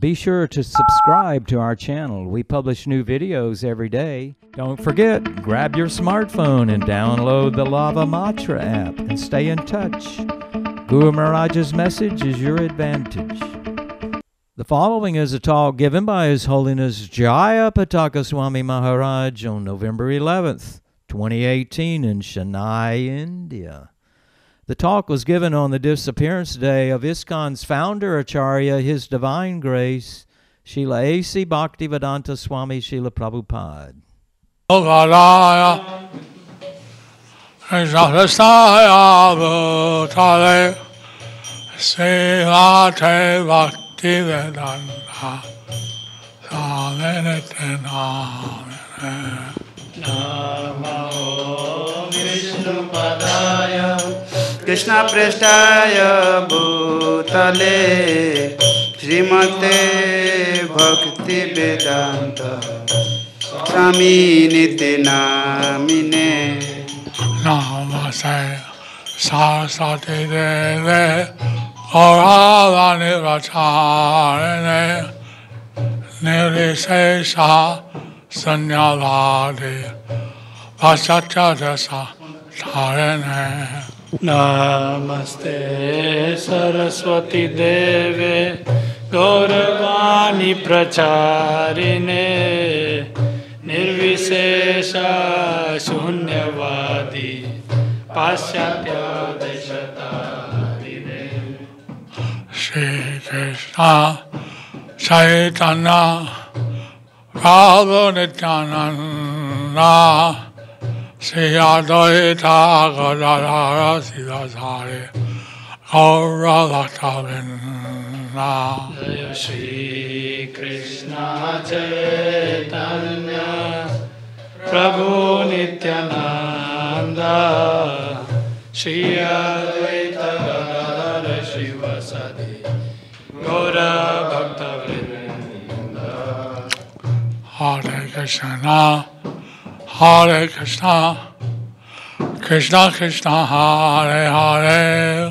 Be sure to subscribe to our channel. We publish new videos every day. Don't forget, grab your smartphone and download the Lava Matra app and stay in touch. Guru Maharaj's message is your advantage. The following is a talk given by His Holiness Jayapataka Swami Maharaj on November 11th, 2018 in Chennai, India. The talk was given on the disappearance day of ISKCON's founder Acharya, His Divine Grace, Srila A.C. Bhaktivedanta Swami Srila Prabhupada. Krishna Prestaya Bhutale Srimate Bhakti Vedanta Swami Niti Namine Namaste Saraswati Deve Gaurava Nivacharine Nirvisesha Sanyavadi Vasatyadasa Tarine Namaste Saraswati Deve Gauravani Pracharine Nirvisesha Shunyavadi Pasyatya Deshatarine Shri Krishna Chaitanya Prabhu Nityananda Sri Advaita Gadadhara Siddhasari Gaura Bhaktavinda Jaya Shri Krishna Chaitanya Prabhu Nityananda Shri Advaita Gadadhara Srivasadi Gaura Bhaktavinda Hare Krishna Hare Krishna, Krishna Krishna, Hare Hare,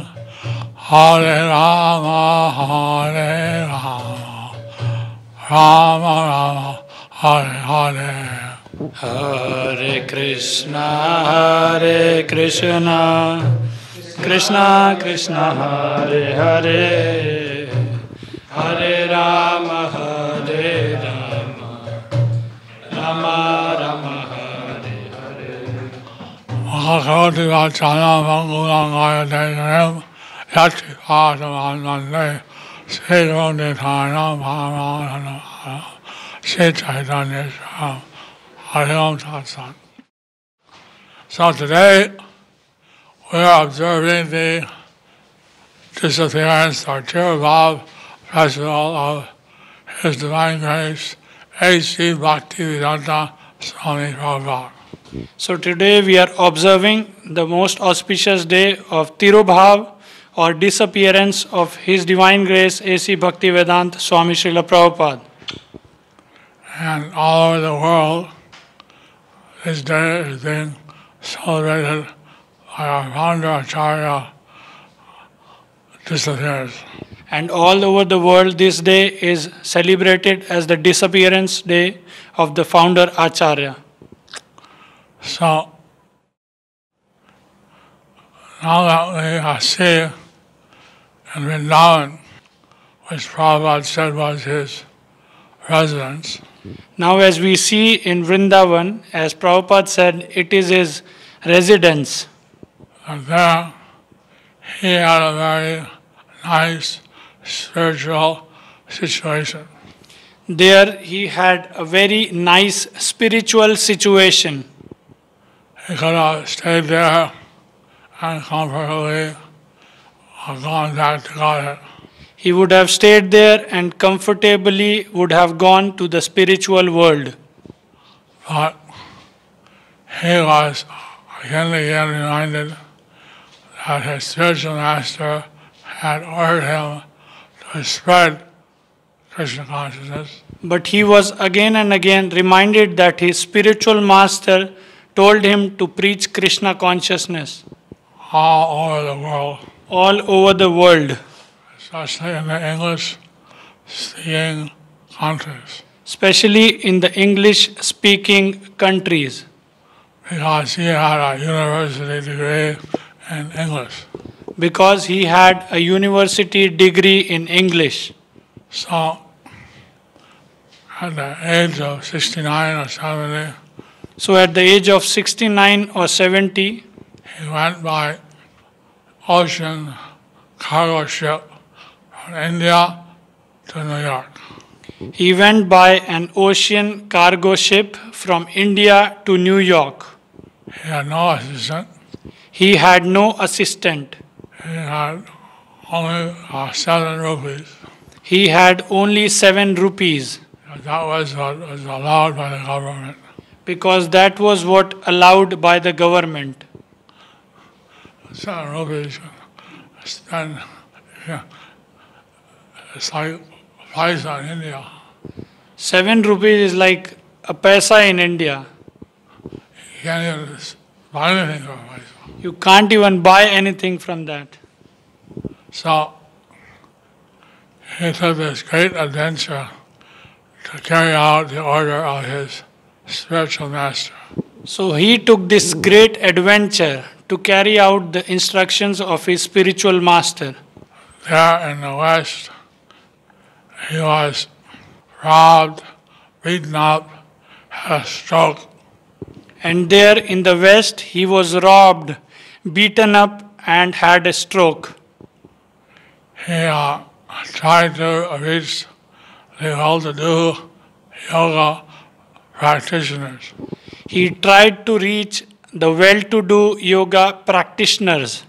Hare Rama, Hare Rama, Rama Rama, Hare Hare. Hare Krishna, Krishna Krishna, Hare Hare, Hare Rama, Hare Rama, Rama Rama. Mahakoti Vachana Mangulangaya Devanem Yati Padavanande Sri Nitana Bhavanana Sri Chaitanya Swam Hare Om Tat Sat. So today we are observing the disappearance or Tirabhav festival of His Divine Grace H.H. Bhaktivedanta Swami Prabhupada. So today we are observing the most auspicious day of Tirubhav or disappearance of His Divine Grace A.C. Bhaktivedanta Swami Srila Prabhupada. And all over the world, this day is being celebrated by our founder Acharya disappearance. And all over the world this day is celebrated as the disappearance day of the founder Acharya. So, now that we see in Vrindavan, which Prabhupada said was his residence, now as we see in Vrindavan, as Prabhupada said, it is his residence. and there he had a very nice spiritual situation. There he had a very nice spiritual situation. He could have stayed there and comfortably gone back to Godhead. He would have stayed there and comfortably would have gone to the spiritual world. But he was again and again reminded that his spiritual master had ordered him to spread Krishna consciousness. But he was again and again reminded that his spiritual master told him to preach Krishna consciousness. all over the world, all over the world, especially in the English-speaking countries, especially in the English-speaking countries, because he had a university degree in English. because he had a university degree in English. So, at the age of 69 or 70, So at the age of 69 or 70, he went by ocean cargo ship from India to New York. he went by an ocean cargo ship from India to New York. He had no assistant. He had no assistant. He had only 7 rupees. He had only 7 rupees, That was what was allowed by the government. because that was what allowed by the government. 7 rupees spend, yeah, it's like paisa in India. 7 rupees is like a paisa in India. You can't even buy anything for paisa. You can't even buy anything from that. So he took this great adventure to carry out the order of his spiritual master. So he took this great adventure to carry out the instructions of his spiritual master. There in the West, he was robbed, beaten up, had a stroke. And there in the West, he was robbed, beaten up, and had a stroke. He tried to reach the well-to-do yoga practitioners. He tried to reach the well-to-do yoga practitioners,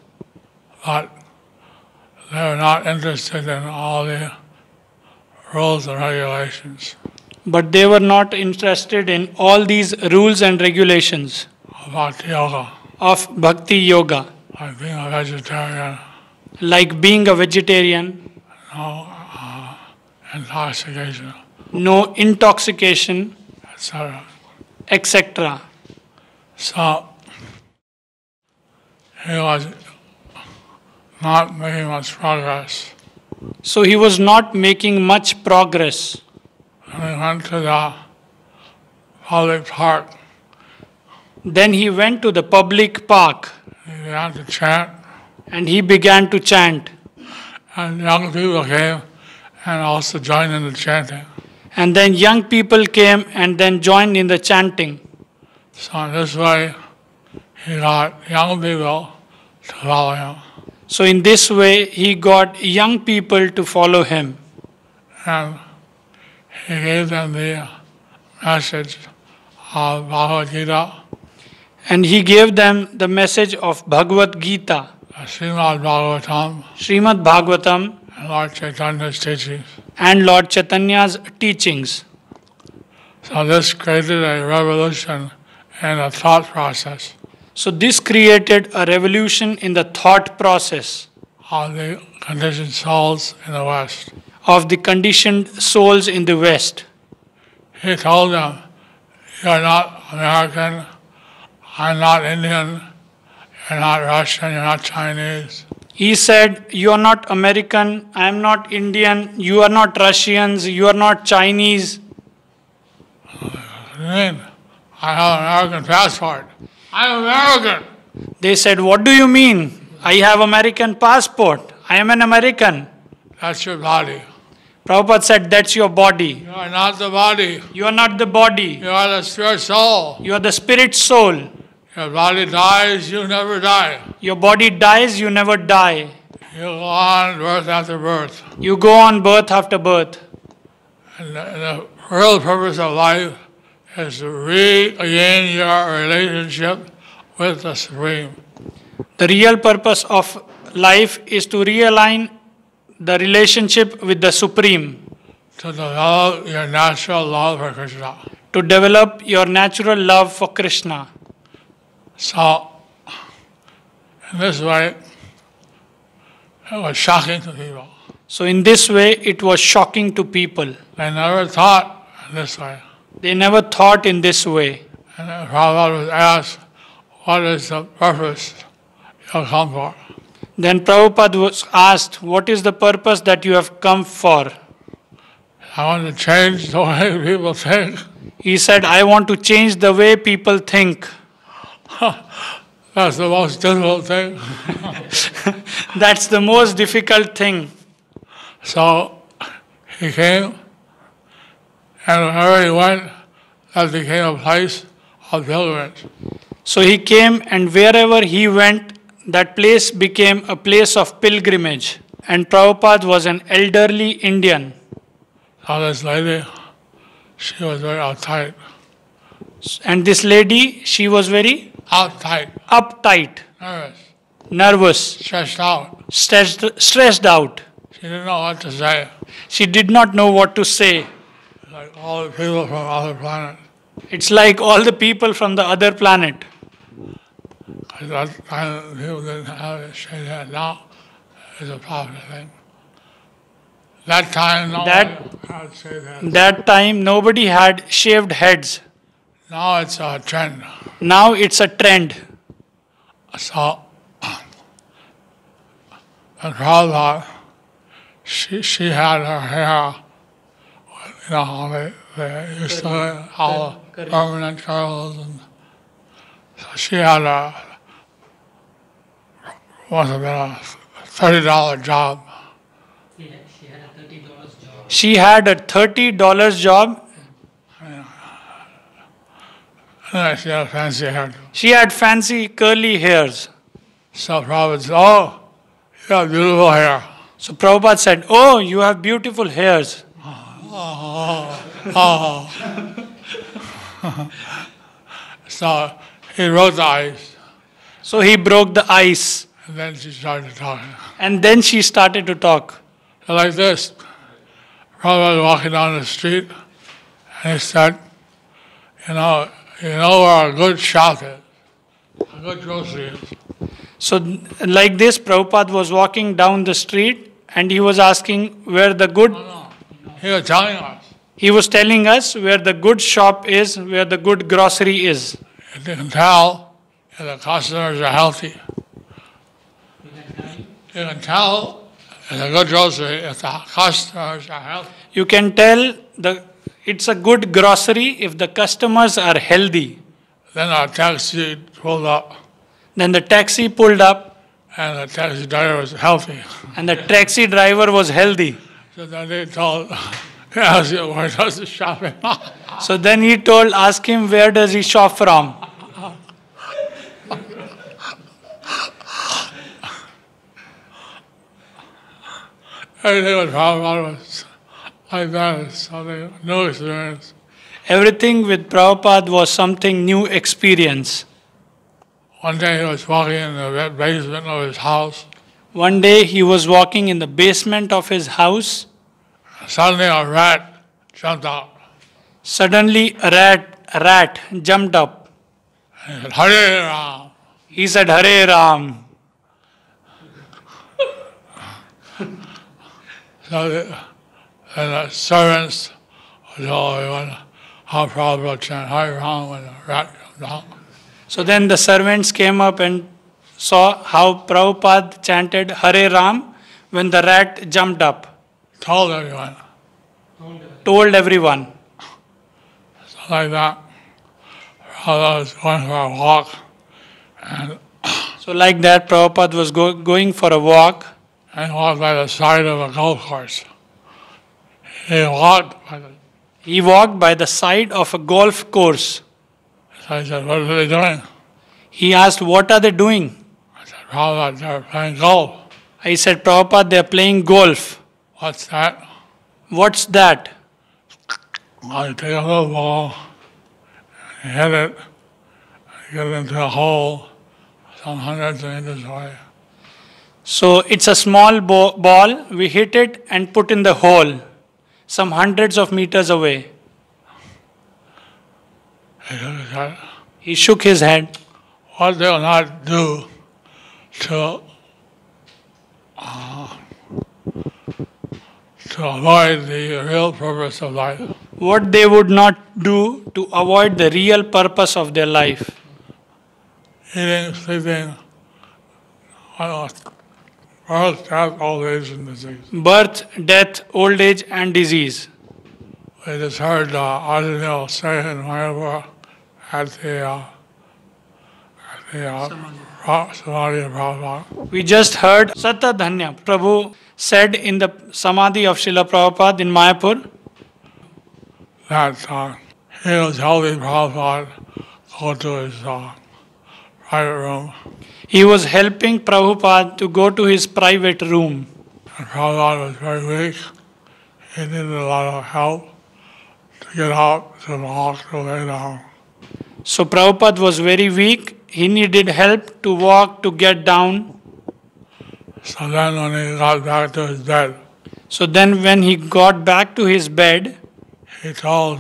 But they were not interested in all the rules and regulations but they were not interested in all these rules and regulations about yoga, of bhakti yoga, like being a vegetarian, like being a vegetarian, no intoxication, no intoxication, etc. etc. So he was not making much progress. So he was not making much progress. And he went to the public park. Then he went to the public park He began to chant, and he began to chant. and young people came and also joined in the chanting. And then young people came and then joined in the chanting. So in this way, he got young people to follow him. So in this way, he got young people to follow him. And he gave them the message of Bhagavad Gita, And he gave them the message of Bhagavad Gita, Srimad Bhagavatam, Srimad Bhagavatam, and Lord Chaitanya's teachings. and Lord Chaitanya's teachings. So this created a revolution in the thought process So this created a revolution in the thought process of the conditioned souls in the West. of the conditioned souls in the West. He told them, "You're not American, I'm not Indian, you're not Russian, you're not Chinese. He said, you are not American, I am not Indian, you are not Russians, you are not Chinese. What do you mean? I have an American passport. I'm American. They said, what do you mean? I have American passport. I am an American. That's your body. Prabhupada said, that's your body. You are not the body. You are not the body. You are the spirit soul. You are the spirit soul. Your body dies, you never die. Your body dies, you never die. You go on birth after birth. You go on birth after birth. And the real purpose of life is to regain your relationship with the Supreme. The real purpose of life is to realign the relationship with the Supreme, To develop your natural love for Krishna. to develop your natural love for Krishna. So, in this way, it was shocking to people. So in this way, it was shocking to people. They never thought in this way. They never thought in this way. And then Prabhupada was asked, what is the purpose you come for? Then Prabhupada was asked, what is the purpose that you have come for? I want to change the way people think. He said, I want to change the way people think. That's the most difficult thing. That's the most difficult thing. So he came, and wherever he went, that became a place of pilgrimage. So he came, and wherever he went, that place became a place of pilgrimage. And Prabhupada was an elderly Indian. So this lady, she was very uptight. And this lady, she was very uptight, nervous, stressed out. Stressed out. She didn't know what to say. She did not know what to say. Like all the people from other planets. It's like all the people from the other planet. At that time, people didn't have it shaved head. Now it's a popular thing. That time, had shaved heads. That time, nobody had shaved heads. Now it's a trend. Now it's a trend. So, the Prabhupada, she had her hair, you know how they used to all the permanent curls, and so she had must have been a $30 job. She had a $30 job. And she had fancy hair. She had fancy curly hairs. So Prabhupada said, oh, you have beautiful hair. So Prabhupada said, oh, you have beautiful hairs. So he broke the ice. So he broke the ice. And then she started talking. And then she started to talk. So like this. Prabhupada was walking down the street and he said, you know where a good shop is, a good grocery is. So like this, Prabhupada was walking down the street and he was asking where the good... No. He was telling us. He was telling us where the good shop is, where the good grocery is. You can tell if the customers are healthy. You can tell if a good grocery if the customers are healthy. You can tell it's a good grocery if the customers are healthy. Then our taxi pulled up. Then the taxi pulled up. And the taxi driver was healthy. And the taxi driver was healthy. So then they told, asked him, where does he shop in? So then he asked him, where does he shop from? Everything with Prabhupada was like that. It's something new experience. Everything with Prabhupada was something new experience. One day he was walking in the basement of his house. One day he was walking in the basement of his house. Suddenly a rat jumped out. Suddenly a rat jumped up. And he said, Hare Ram. He said, Hare Ram. So the servants would tell everyone how Prabhupada chant Hare Ram when the rat comes out. So then the servants came up and saw how Prabhupada chanted Hare Ram when the rat jumped up. Told everyone. Told everyone. So like that, Prabhupada was going for a walk. And so like that, Prabhupada was going for a walk. And walked by the side of a golf course. He walked by the side of a golf course. So I said, what are they doing? He asked, what are they doing? I said, Prabhupada, they're playing golf. I said, Prabhupada, they're playing golf. What's that? What's that? Well, you take a little ball, and you hit it, you get it into a hole some hundreds of meters away. So it's a small ball, we hit it and put in the hole, some hundreds of meters away. He shook his head. What they will not do to avoid the real purpose of life. What they would not do to avoid the real purpose of their life. Eating, sleeping, Birth, death, old age, and disease. Birth, death, old age, and disease. We just heard Ajahn say in Mayapur at the Samadhi of Prabhupada. We just heard Satadhanya. Prabhu said in the Samadhi of Srila Prabhupada in Mayapur that he was helping Prabhupada go to his private room. he was helping Prabhupada to go to his private room. And Prabhupada was very weak. He needed a lot of help to get up, to walk, to lay down. So Prabhupada was very weak. He needed help to walk, to get down. So then when he got back to his bed, So then when he got back to his bed, he told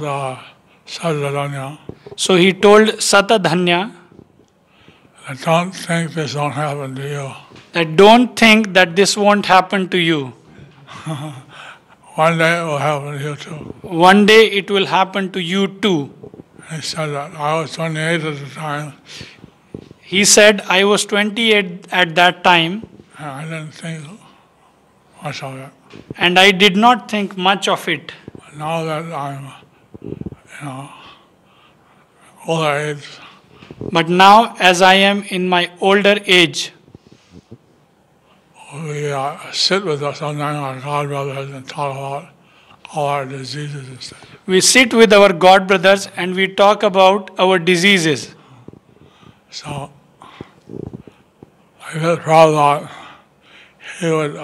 Sadhanya, so he told Satadhanya I don't think this won't happen to you. that don't think that this won't happen to you. One day it will happen to you too. One day it will happen to you too. He said that. I was 28 at the time, He said, I was 28 at that time and I didn't think much of it. and I did not think much of it. But now that I'm, older age, But now, as I am in my older age, we sit with us sometimes our God brothers and talk about all our diseases and stuff. we sit with our God brothers and we talk about our diseases. So I felt proud that he would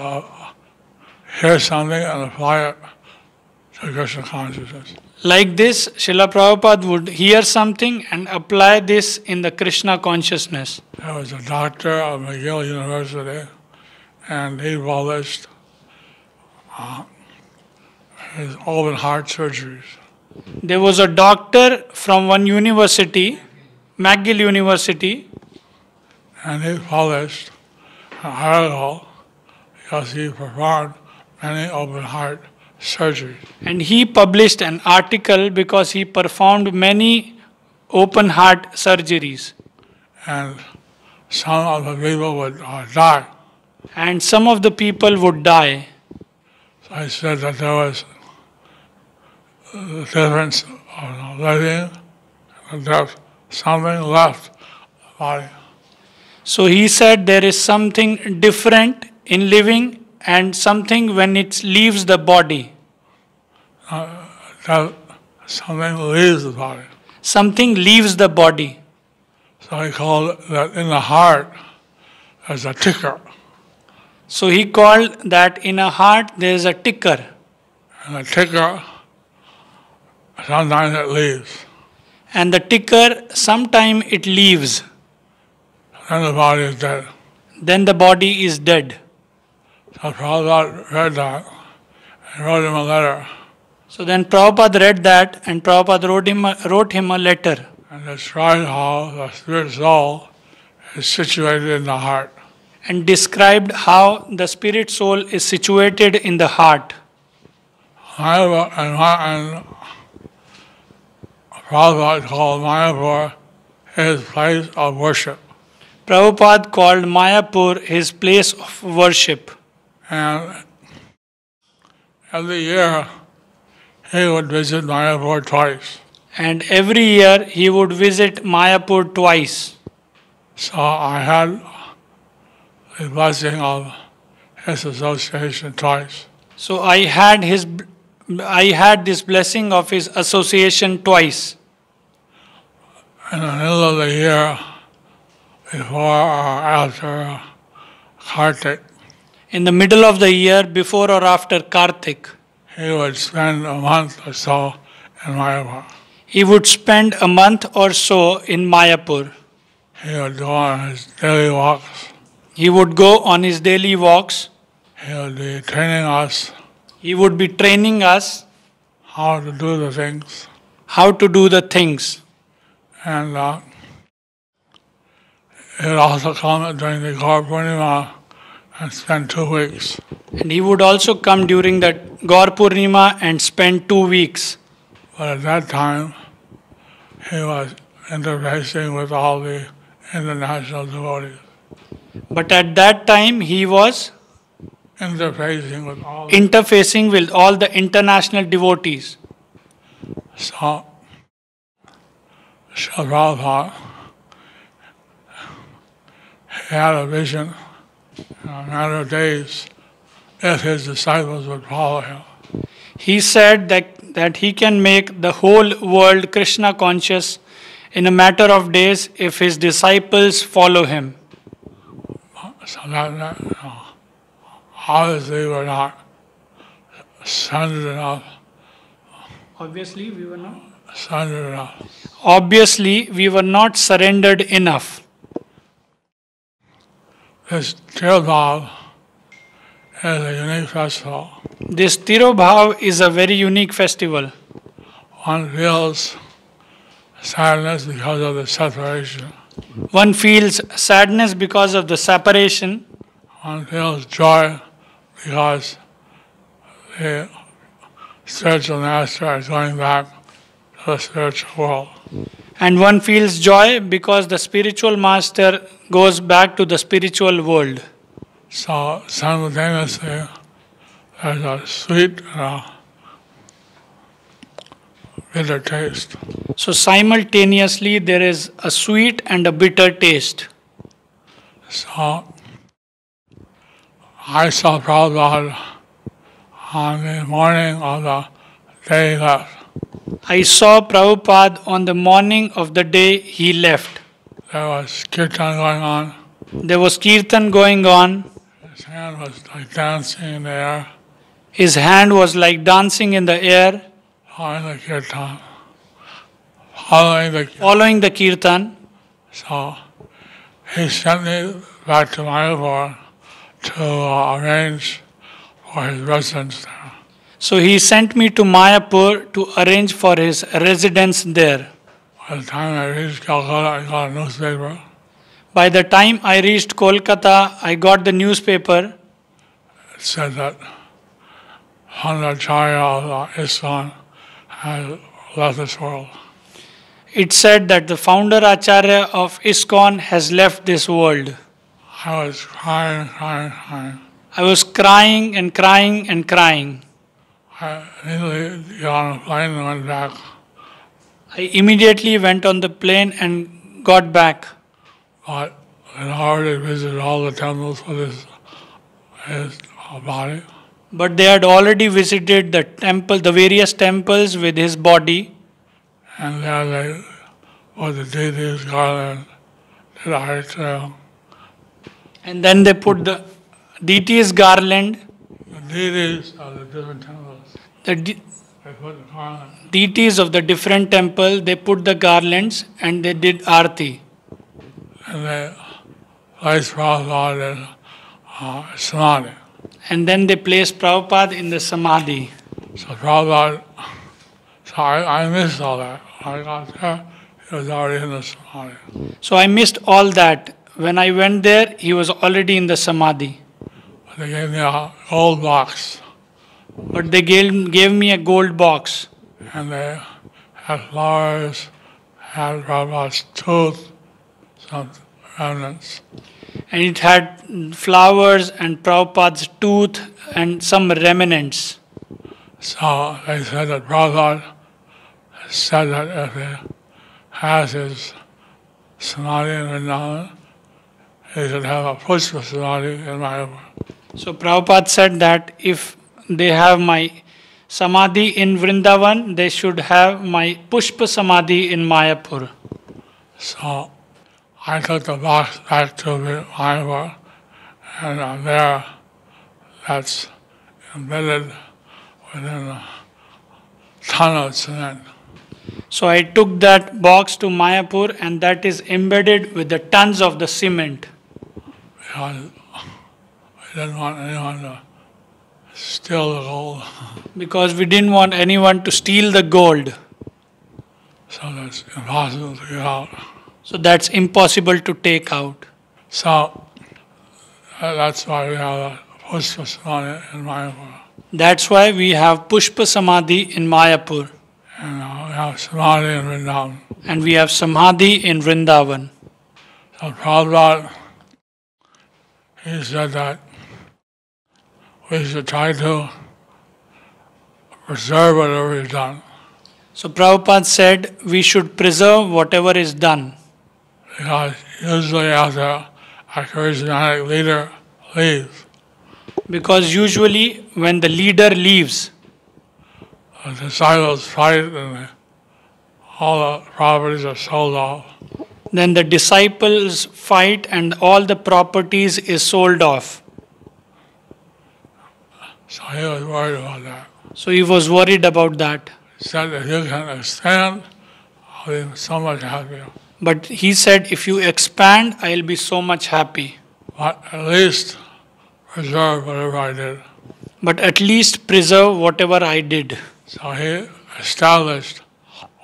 hear something and apply it to Krishna consciousness. Like this, Srila Prabhupada would hear something and apply this in the Krishna consciousness. There was a doctor at McGill University, and he published his open heart surgeries. There was a doctor from one university, McGill University, And he published an article because he performed many open heart surgeries. and he published an article because he performed many open heart surgeries. And some of the people would die. And some of the people would die. So I said that there was the difference of living and death, something left the body. So he said there is something different in living and something when it leaves the body. That something leaves the body. Something leaves the body. So he called it that in the heart there's a ticker. So he called that in a heart there is a ticker. And the ticker, sometimes it leaves. And the ticker, sometime it leaves. Then the body is dead. Then the body is dead. So Prabhupada read that and wrote him a letter So then Prabhupada read that and Prabhupada wrote him a letter and described how the spirit soul is situated in the heart. and described how the spirit soul is situated in the heart. And Prabhupada called Mayapur his place of worship. Prabhupada called Mayapur his place of worship. And every year he would visit Mayapur twice. And every year he would visit Mayapur twice. So I had the blessing of his association twice. So I had this blessing of his association twice. In the middle of the year, before or after Kartik, In the middle of the year, before or after Kartik, he would spend a month or so in Mayapur. he would spend a month or so in Mayapur. He would go on his daily walks. He would go on his daily walks. He would be training us He would be training us how to do the things. how to do the things. And he would also come during the Gaur Purnima and spend 2 weeks. And he would also come during the Gaur Purnima and spend 2 weeks. But at that time, he was interfacing with all the international devotees. But at that time he was interfacing with all the international devotees. So, Srila had a vision in a matter of days if his disciples would follow him. He said that he can make the whole world Krishna conscious in a matter of days if his disciples follow him. So that obviously we're not centered enough. Obviously we were not surrendered enough. This Tirobhav is a unique festival. This Tirobhav is a very unique festival. One feels sadness because of the separation. One feels sadness because of the separation. One feels joy because the spiritual master is going back to the spiritual world. And one feels joy because the spiritual master goes back to the spiritual world. So simultaneously, there's a sweet and a bitter taste. So simultaneously there is a sweet and a bitter taste. So I saw Prabhupada on the morning of the day he left. I saw Prabhupada on the morning of the day he left. There was kirtan going on. There was kirtan going on. His hand was like dancing in the air. His hand was like dancing in the air. Following the kirtan. Following the kirtan. So he sent me back to Mayapur to arrange for his residence there. So he sent me to Mayapur to arrange for his residence there. By the time I reached Calcutta, I got a newspaper. By the time I reached Kolkata, I got the newspaper. It said that Acharya of ISKCON had left this world. It said that the founder Acharya of ISKCON has left this world. I was crying. I was crying and crying and crying. I immediately got on a plane and went back. I immediately went on the plane and got back. But I had already visited all the temples with his body. But they had already visited the various temples with his body. And there they put the deities garland to the high trail. And then they put the deities garland. The deities of the different temples. They put the garland. Deities of the different temple, they put the garlands and they did arti. And they placed Prabhupada in samadhi. And then they placed Prabhupada in the samadhi. So Prabhupada, I missed all that. When I got there, he was already in the samadhi. So I missed all that. When I went there, he was already in the samadhi. But they gave me a gold box. But they gave me a gold box. And they had flowers, had Prabhupada's tooth, some remnants. And it had flowers and Prabhupada's tooth and some remnants. So they said that Prabhupada said that if he has his samadhi in Vrindavan, he should have a pushpa samadhi in Mayapur. So Prabhupada said that if they have my samadhi in Vrindavan, they should have my pushpa samadhi in Mayapur. So I took the box back to Mayapur, and there that's embedded within a ton of cement. So I took that box to Mayapur and that is embedded with the tons of the cement. Because we didn't want anyone to steal the gold. Because we didn't want anyone to steal the gold. So that's impossible to get out. So that's impossible to take out. So that's why we have a pushpa samadhi in Mayapur. That's why we have pushpa samadhi in Mayapur. And we have samadhi in Vrindavan. And we have samadhi in Vrindavan. So Prabhupada he said that we should try to preserve whatever is done. So Prabhupada said we should preserve whatever is done. Because usually after a charismatic leader leaves, Because usually when the leader leaves, the disciples fight and all the properties are sold off. then the disciples fight and all the properties is sold off. So he was worried about that. So he was worried about that. He said, if you can expand, I'll be so much happier. But he said, if you expand, I'll be so much happy. But at least preserve whatever I did. But at least preserve whatever I did. So he established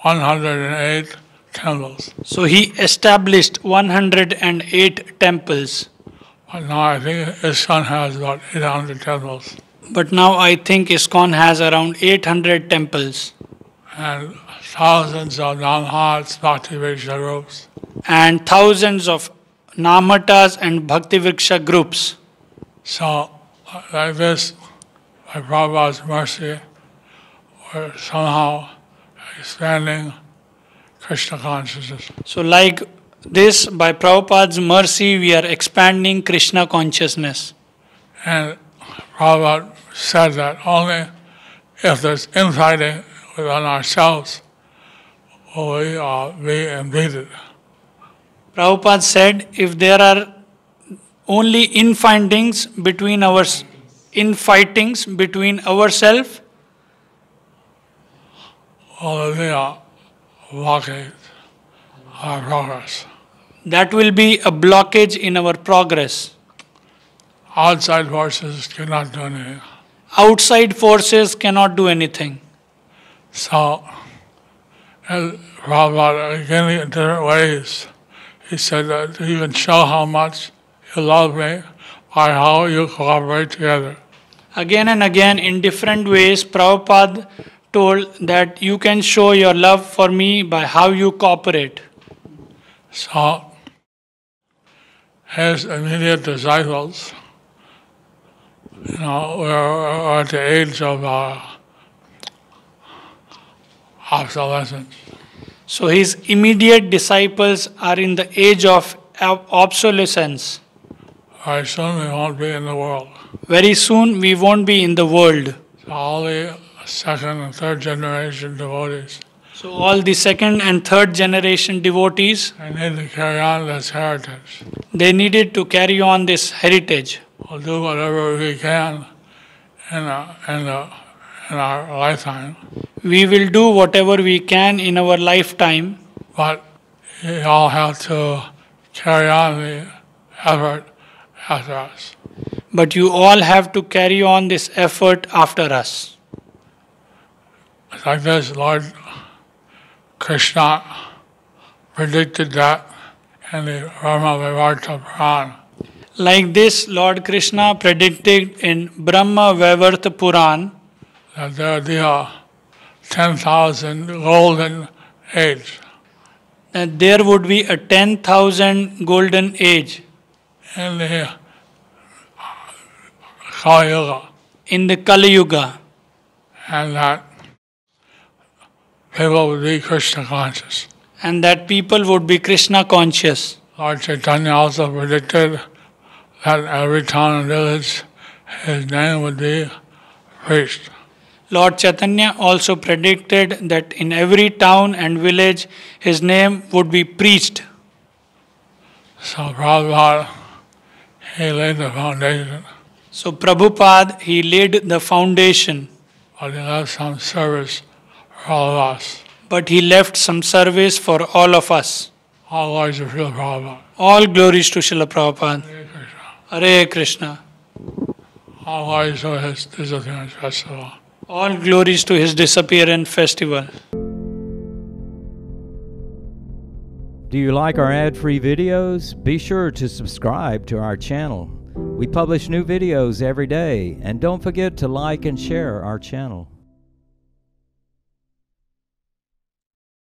108 temples. So he established 108 temples. But now I think ISKCON has about 800 temples. But now I think ISKCON has around 800 temples. And thousands of Namhats, Bhakti Vriksha groups. And thousands of Namatas and Bhakti Vriksha groups. So, like this, by Prabhupada's mercy, we're somehow expanding Krishna consciousness. So like this, by Prabhupada's mercy, we are expanding Krishna consciousness. And Prabhupada said that only if there's infighting within ourselves will we be impeded. Prabhupada said, if there are only infightings between ourselves, Will be a blockade our progress. that will be a blockage in our progress. Outside forces cannot do anything. Outside forces cannot do anything. So, as Prabhupada, again in different ways, he said that you can show how much you love me by how you cooperate together. Again and again, in different ways, Prabhupada told that you can show your love for me by how you cooperate. So, his immediate disciples, were at the age of obsolescence. So his immediate disciples are in the age of obsolescence. Very soon we won't be in the world. Very soon we won't be in the world. So all the second and third generation devotees, So all the second and third generation devotees, they need to carry on this heritage. they needed to carry on this heritage. We'll do whatever we can in our lifetime, We will do whatever we can in our lifetime, but you all have to carry on the effort after us. but you all have to carry on this effort after us. It's like this, Lord Krishna predicted that in the Brahma Vaivarta Puran. Like this, Lord Krishna predicted in Brahma Vaivarta Puran That there would be a 10,000 golden age that there would be a 10,000 golden age in the Kali Yuga, in the Kali Yuga, and that people would be Krishna conscious. and that people would be Krishna conscious. Lord Chaitanya also predicted that every town and village his name would be preached. Lord Chaitanya also predicted that in every town and village his name would be preached. So Prabhupada, he laid the foundation, So Prabhupada, he laid the foundation, but he left some service for all of us. but he left some service for all of us. All glories to Srila Prabhupada. All glories to Srila Prabhupada. Hare Krishna. Hare Krishna. All glories to his Disappearance Festival. All glories to his Disappearance festival. Do you like our ad-free videos? Be sure to subscribe to our channel. We publish new videos every day, and don't forget to like and share our channel.